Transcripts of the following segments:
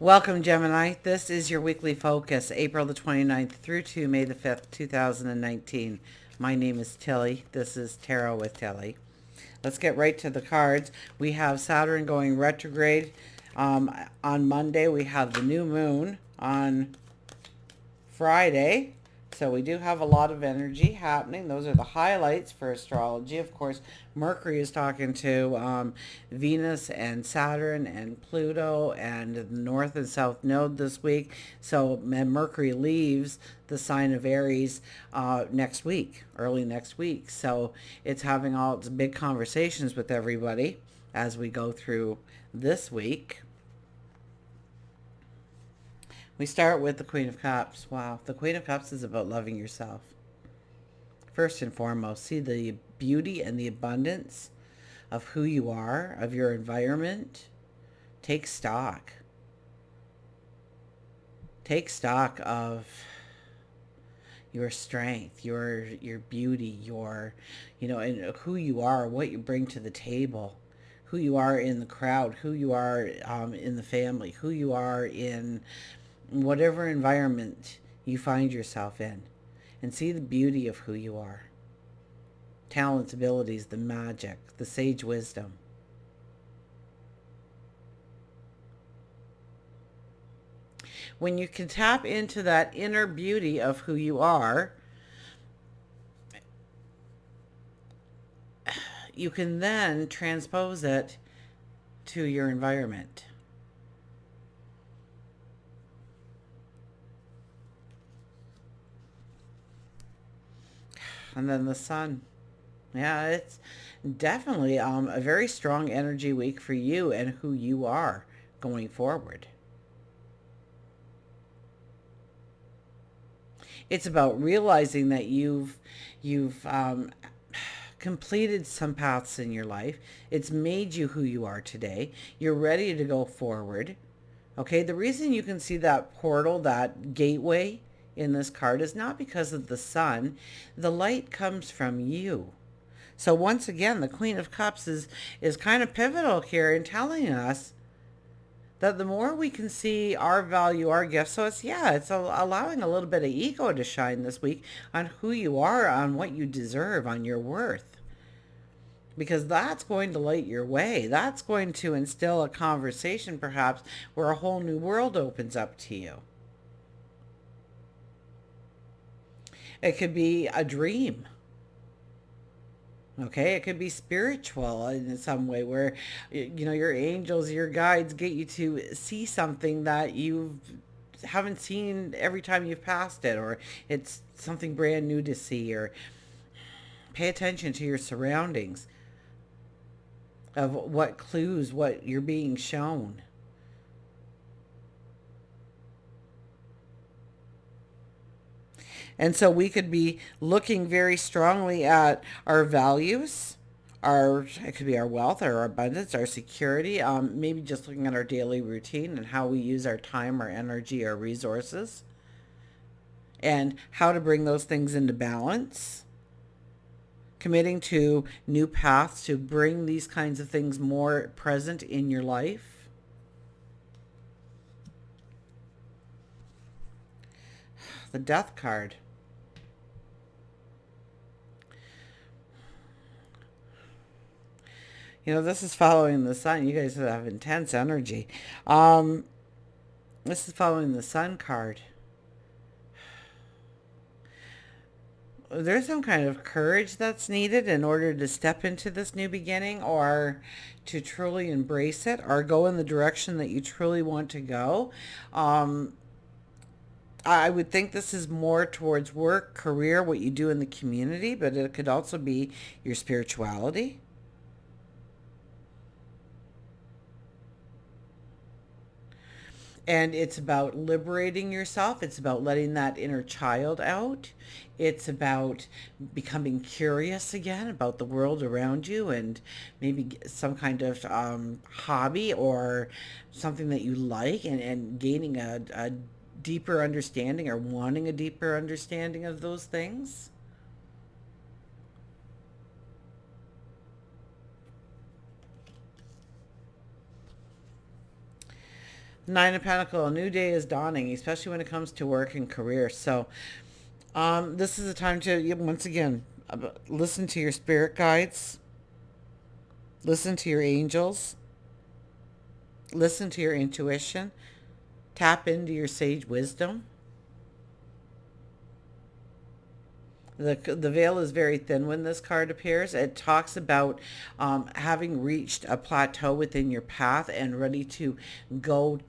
Welcome, Gemini. This is your weekly focus, April the 29th through to May the 5th, 2019. My name is Tilly. This is Tarot with Tilly. Let's get right to the cards. We have Saturn going retrograde on Monday. We have the new moon on Friday. So we do have a lot of energy happening. Those are the highlights for astrology. Of course, Mercury is talking to Venus and Saturn and Pluto and the North and South Node this week. So Mercury leaves the sign of Aries next week, early next week. So it's having all its big conversations with everybody as we go through this week. We start with the Queen of Cups. Wow, the Queen of Cups is about loving yourself. First and foremost, see the beauty and the abundance of who you are, of your environment. Take stock. Take stock of your strength, your beauty, and who you are, what you bring to the table, who you are in the crowd, who you are in the family, who you are in whatever environment you find yourself in, and see the beauty of who you are. Talents, abilities, the magic, the sage wisdom. When you can tap into that inner beauty of who you are, you can then transpose it to your environment. And then the sun. Yeah, it's definitely a very strong energy week for you and who you are going forward. It's about realizing that you've completed some paths in your life. It's made you who you are today. You're ready to go forward. Okay, the reason you can see that portal, that gateway in this card is not because of the sun. The light comes from you. So once again, the Queen of Cups is kind of pivotal here in telling us that the more we can see our value, our gifts, so it's allowing a little bit of ego to shine this week on who you are, on what you deserve, on your worth. Because that's going to light your way. That's going to instill a conversation perhaps where a whole new world opens up to you. It could be a dream. Okay, it could be spiritual in some way where your angels, your guides get you to see something that you haven't seen every time you've passed it, or it's something brand new to see, or pay attention to your surroundings of what clues, what you're being shown. And so we could be looking very strongly at our values, it could be our wealth, our abundance, our security, maybe just looking at our daily routine and how we use our time, our energy, our resources, and how to bring those things into balance. Committing to new paths to bring these kinds of things more present in your life. The Death card. This is following the sun. You guys have intense energy. This is following the sun card. There's some kind of courage that's needed in order to step into this new beginning, or to truly embrace it, or go in the direction that you truly want to go. I would think this is more towards work, career, what you do in the community, but it could also be your spirituality. And it's about liberating yourself. It's about letting that inner child out. It's about becoming curious again about the world around you, and maybe some kind of hobby or something that you like, and gaining a deeper understanding, or wanting a deeper understanding of those things. Nine of Pentacles, a new day is dawning, especially when it comes to work and career. So this is a time to, once again, listen to your spirit guides, listen to your angels, listen to your intuition, tap into your sage wisdom. The veil is very thin when this card appears. It talks about having reached a plateau within your path and ready to go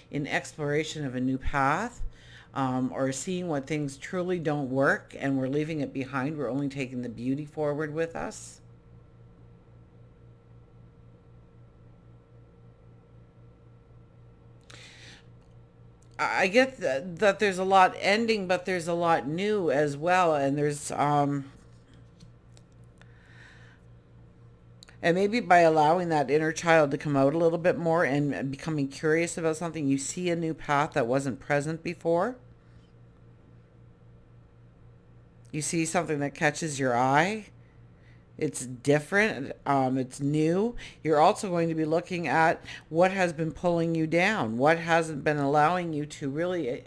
in exploration of a new path, or seeing what things truly don't work and we're leaving it behind. We're only taking the beauty forward with us. I get that there's a lot ending, but there's a lot new as well. And there's, and maybe by allowing that inner child to come out a little bit more and becoming curious about something, you see a new path that wasn't present before. You see something that catches your eye. It's different. It's new. You're also going to be looking at what has been pulling you down, what hasn't been allowing you to really,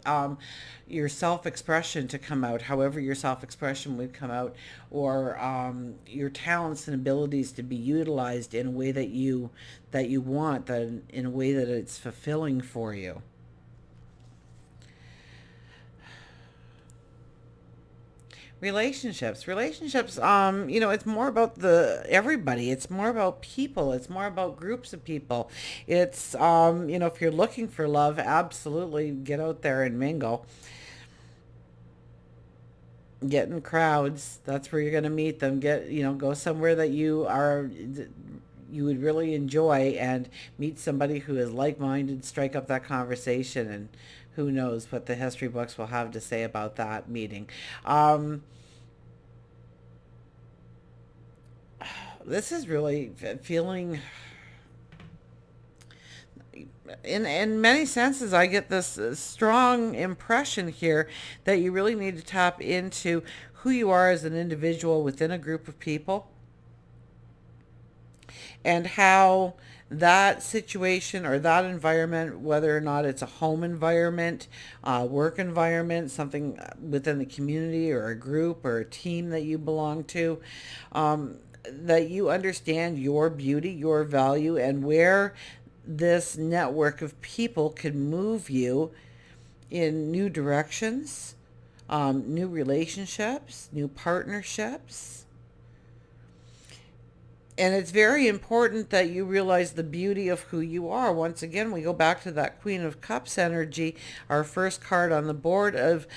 your self-expression to come out, however your self-expression would come out, or your talents and abilities to be utilized in a way that you want, that in a way that it's fulfilling for you. Relationships, it's more about everybody. It's more about people. It's more about groups of people. It's, if you're looking for love, absolutely get out there and mingle. Get in crowds. That's where you're going to meet them. Go somewhere that you would really enjoy and meet somebody who is like-minded, strike up that conversation, and who knows what the history books will have to say about that meeting. This is really feeling, in many senses, I get this strong impression here that you really need to tap into who you are as an individual within a group of people, and how that situation or that environment, whether or not it's a home environment, work environment, something within the community or a group or a team that you belong to, that you understand your beauty, your value, and where this network of people can move you in new directions, new relationships, new partnerships. And it's very important that you realize the beauty of who you are. Once again, we go back to that Queen of Cups energy, our first card on the board of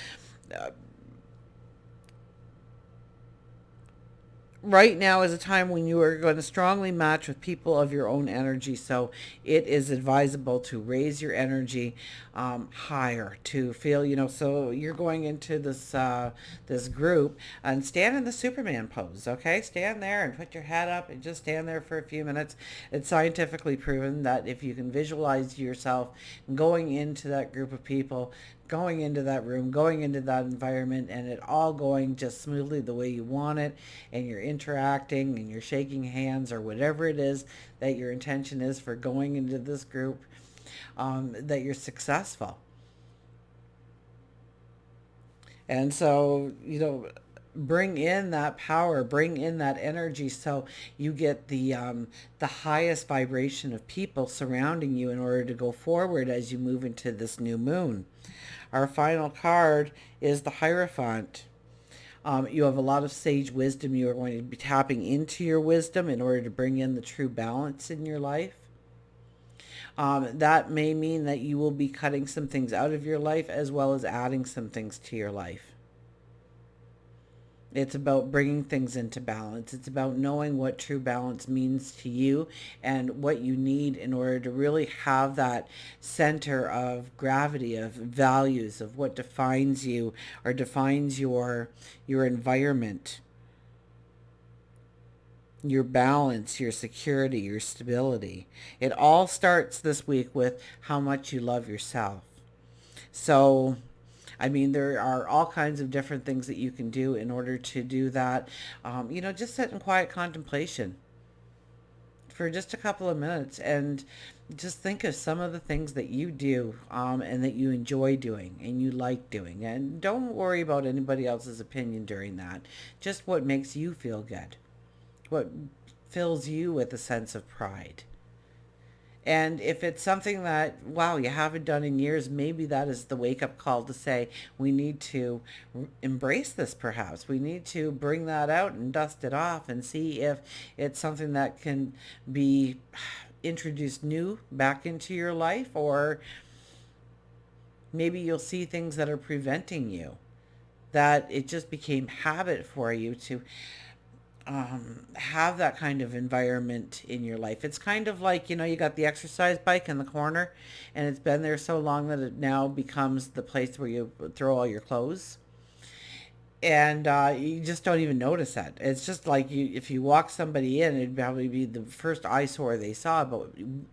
right now is a time when you are going to strongly match with people of your own energy. So it is advisable to raise your energy higher, to feel, so you're going into this group and stand in the Superman pose, okay? Stand there and put your head up and just stand there for a few minutes. It's scientifically proven that if you can visualize yourself going into that group of people, going into that room, going into that environment, and it all going just smoothly the way you want it, and you're interacting and you're shaking hands or whatever it is that your intention is for going into this group, that you're successful. And so, bring in that power, bring in that energy, so you get the highest vibration of people surrounding you in order to go forward as you move into this new moon. Our final card is the Hierophant. You have a lot of sage wisdom. You are going to be tapping into your wisdom in order to bring in the true balance in your life. That may mean that you will be cutting some things out of your life as well as adding some things to your life. It's about bringing things into balance. It's about knowing what true balance means to you and what you need in order to really have that center of gravity, of values, of what defines you or defines your environment, your balance, your security, your stability. It all starts this week with how much you love yourself. So, there are all kinds of different things that you can do in order to do that. Just sit in quiet contemplation for just a couple of minutes and just think of some of the things that you do, and that you enjoy doing and you like doing. And don't worry about anybody else's opinion during that. Just what makes you feel good, what fills you with a sense of pride. And if it's something that, wow, you haven't done in years, maybe that is the wake up call to say, we need to embrace this perhaps. We need to bring that out and dust it off and see if it's something that can be introduced new back into your life, or maybe you'll see things that are preventing you, that it just became habit for you to have that kind of environment in your life. It's kind of like, you got the exercise bike in the corner and it's been there so long that it now becomes the place where you throw all your clothes. And you just don't even notice that. It's just like if you walk somebody in, it'd probably be the first eyesore they saw, but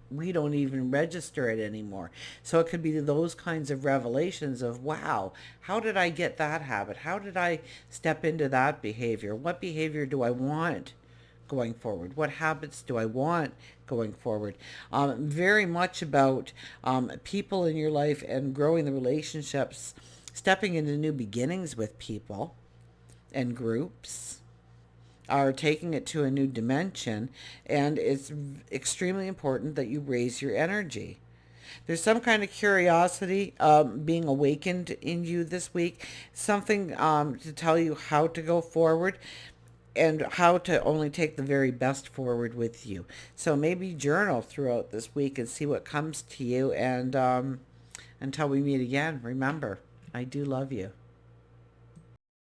we don't even register it anymore. So it could be those kinds of revelations of, wow, how did I get that habit? How did I step into that behavior? What behavior do I want going forward? What habits do I want going forward? Very much about people in your life and growing the relationships, stepping into new beginnings with people and groups, are taking it to a new dimension, and it's extremely important that you raise your energy. There's some kind of curiosity being awakened in you this week, something to tell you how to go forward and how to only take the very best forward with you. So maybe journal throughout this week and see what comes to you. And until we meet again, remember, I do love you.